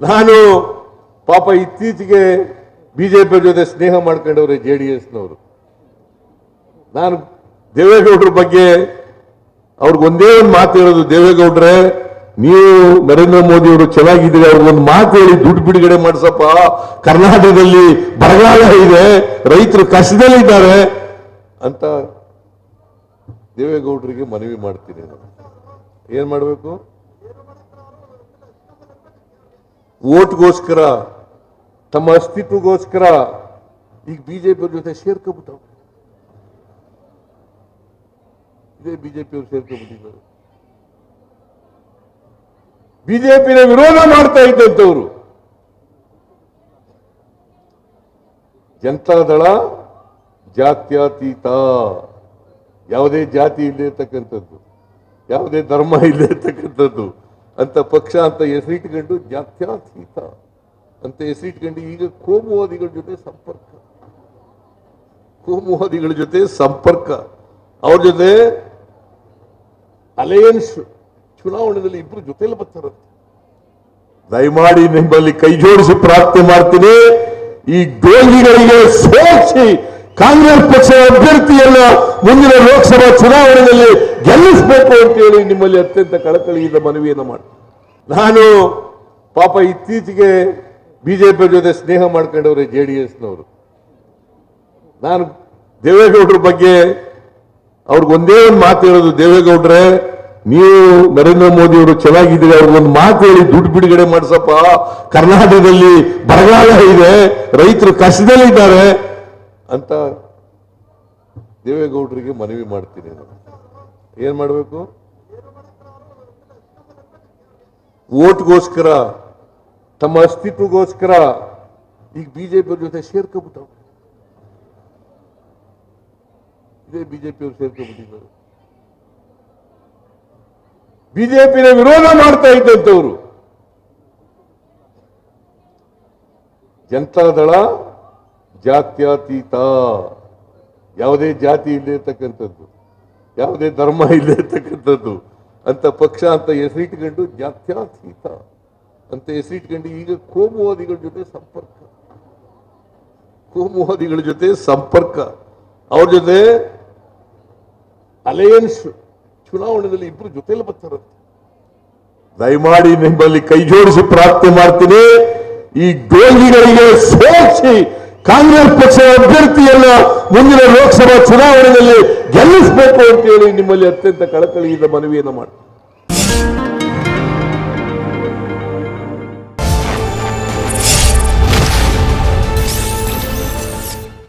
ನಾನು ಪಾಪ ಇತ್ತೀಚೆಗೆ ಬಿಜೆಪಿ ಜೊತೆ ಸ್ನೇಹ ಮಾಡ್ಕೊಂಡವ್ರೆ JDSನವರು. ನಾನು ದೇವೇಗೌಡರ ಬಗ್ಗೆ ಅವ್ರಿಗೆ ಒಂದೇ ಒಂದು ಮಾತು ಹೇಳೋದು, ದೇವೇಗೌಡ್ರೆ ನೀವು ನರೇಂದ್ರ ಮೋದಿ ಅವರು ಚೆನ್ನಾಗಿದ್ದೀರಿ, ಅವ್ರಿಗೊಂದು ಮಾತು ಹೇಳಿ ದುಡ್ಡು ಬಿಡುಗಡೆ ಮಾಡಿಸಪ್ಪ, ಕರ್ನಾಟಕದಲ್ಲಿ ಬರಗಾಲ ಇದೆ, ರೈತರು ಕಷ್ಟದಲ್ಲಿದ್ದಾರೆ ಅಂತ ದೇವೇಗೌಡರಿಗೆ ಮನವಿ ಮಾಡ್ತೀನಿ. ನಾನು ಏನ್ ಮಾಡಬೇಕು? ಓಟ್ಗೋಸ್ಕರ, ತಮ್ಮ ಅಸ್ತಿತ್ವಗೋಸ್ಕರ ಈಗ ಬಿಜೆಪಿ ಜೊತೆ ಸೇರ್ಕೊಬಿಟ್ಟವು. ಇದೇ ಬಿಜೆಪಿ ಅವರು ಸೇರ್ಕೊಬಿಟ್ಟಿದ್ದಾರೆ. ಬಿಜೆಪಿನ ವಿರೋಧ ಮಾಡ್ತಾ ಇದ್ದಂಥವ್ರು. ಜನತಾದಳ ಜಾತ್ಯತೀತ, ಯಾವುದೇ ಜಾತಿ ಇಲ್ಲದೆ ಇರ್ತಕ್ಕಂಥದ್ದು, ಯಾವುದೇ ಧರ್ಮ ಇಲ್ಲದೆ ಇರ್ತಕ್ಕಂಥದ್ದು ಅಂತ ಪಕ್ಷ ಅಂತ ಹೆಸರಿಟ್ಕೊಂಡು ಜಾತ್ಯತೀತ ಅಂತ ಹೆಸರಿಟ್ಕೊಂಡು ಈಗ ಕೋಮುವಾದಿಗಳ ಜೊತೆ ಸಂಪರ್ಕ, ಅವ್ರ ಜೊತೆ ಅಲಯನ್ಸ್, ಚುನಾವಣೆಯಲ್ಲಿ ಇಬ್ರು ಜೊತೆಯಲ್ಲಿ ಬರ್ತಾರಂತೆ. ದಯಮಾಡಿ ನಿಮ್ಮಲ್ಲಿ ಕೈ ಜೋಡಿಸಿ ಪ್ರಾರ್ಥನೆ ಮಾಡ್ತೀನಿ, ಈ ಡೋಂಗಿಗಳಿಗೆ ಸೋಲಿಸಿ ಕಾಂಗ್ರೆಸ್ ಪಕ್ಷದ ಅಭ್ಯರ್ಥಿಯನ್ನ ಮುಂದಿನ ಲೋಕಸಭಾ ಚುನಾವಣೆಯಲ್ಲಿ ಗೆಲ್ಲಿಸಬೇಕು ಅಂತ ಹೇಳಿ ನಿಮ್ಮಲ್ಲಿ ಅತ್ಯಂತ ಕಳಕಳಿಯಿಂದ ಮನವಿಯನ್ನು ಮಾಡಿ. ನಾನು ಪಾಪ ಇತ್ತೀಚೆಗೆ ಬಿಜೆಪಿ ಜೊತೆ ಸ್ನೇಹ ಮಾಡ್ಕೊಂಡವ್ರೆ JDSನವರು. ನಾನು ದೇವೇಗೌಡರ ಬಗ್ಗೆ ಅವ್ರಿಗೆ ಒಂದೇ ಒಂದು ಮಾತು ಹೇಳೋದು, ದೇವೇಗೌಡ್ರೆ ನೀವು ನರೇಂದ್ರ ಮೋದಿ ಅವರು ಚೆನ್ನಾಗಿದ್ದೀರಿ, ಅವ್ರಿಗೊಂದು ಮಾತು ಹೇಳಿ ದುಡ್ಡು ಬಿಡುಗಡೆ ಮಾಡಿಸಪ್ಪ, ಕರ್ನಾಟಕದಲ್ಲಿ ಬರಗಾಲ ಇದೆ, ರೈತರು ಕಷ್ಟದಲ್ಲಿದ್ದಾರೆ ಅಂತ ದೇವೇಗೌಡರಿಗೆ ಮನವಿ ಮಾಡ್ತೀನಿ. ನಾನು ಏನ್ ಮಾಡಬೇಕು? ಓಟ್ಗೋಸ್ಕರ, ತಮ್ಮ ಅಸ್ತಿತ್ವಗೋಸ್ಕರ ಈಗ ಬಿಜೆಪಿ ಜೊತೆ ಸೇರ್ಕೊಬಿಟ್ಟವು. ಇದೇ ಬಿಜೆಪಿ ಅವರು ಸೇರ್ಕೊಬಿಟ್ಟಿದ್ದಾರೆ. ಬಿಜೆಪಿನ ವಿರೋಧ ಮಾಡ್ತಾ ಇದ್ದಂಥವ್ರು. ಜನತಾದಳ ಜಾತ್ಯತೀತ, ಯಾವುದೇ ಜಾತಿ ಇಲ್ಲದೆ ಇರ್ತಕ್ಕಂಥದ್ದು, ಯಾವುದೇ ಧರ್ಮ ಇಲ್ಲದೆ ಇರ್ತಕ್ಕಂಥದ್ದು ಅಂತ ಪಕ್ಷ ಅಂತ ಹೆಸರಿಟ್ಕೊಂಡು ಜಾತ್ಯತೀತ ಅಂತ ಹೆಸರಿಟ್ಕೊಂಡು ಈಗ ಕೋಮುವಾದಿಗಳ ಜೊತೆ ಸಂಪರ್ಕ, ಅವ್ರ ಜೊತೆ ಅಲಯನ್ಸ್, ಚುನಾವಣೆಯಲ್ಲಿ ಇಬ್ರು ಜೊತೆಯಲ್ಲಿ ಬರ್ತಾರಂತೆ. ದಯಮಾಡಿ ನಿಮ್ಮಲ್ಲಿ ಕೈ ಜೋಡಿಸಿ ಪ್ರಾರ್ಥನೆ ಮಾಡ್ತೀನಿ, ಈ ಡೋಂಗಿಗಳಿಗೆ ಸೋಲಿಸಿ ಕಾಂಗ್ರೆಸ್ ಪಕ್ಷದ ಅಭ್ಯರ್ಥಿಯನ್ನ ಮುಂದಿನ ಲೋಕಸಭಾ ಚುನಾವಣೆಯಲ್ಲಿ ಗೆಲ್ಲಿಸಬೇಕು ಅಂತ ಹೇಳಿ ನಿಮ್ಮಲ್ಲಿ ಅತ್ಯಂತ ಕಳಕಳಿಯಿಂದ ಮನವಿಯನ್ನು ಮಾಡಿ.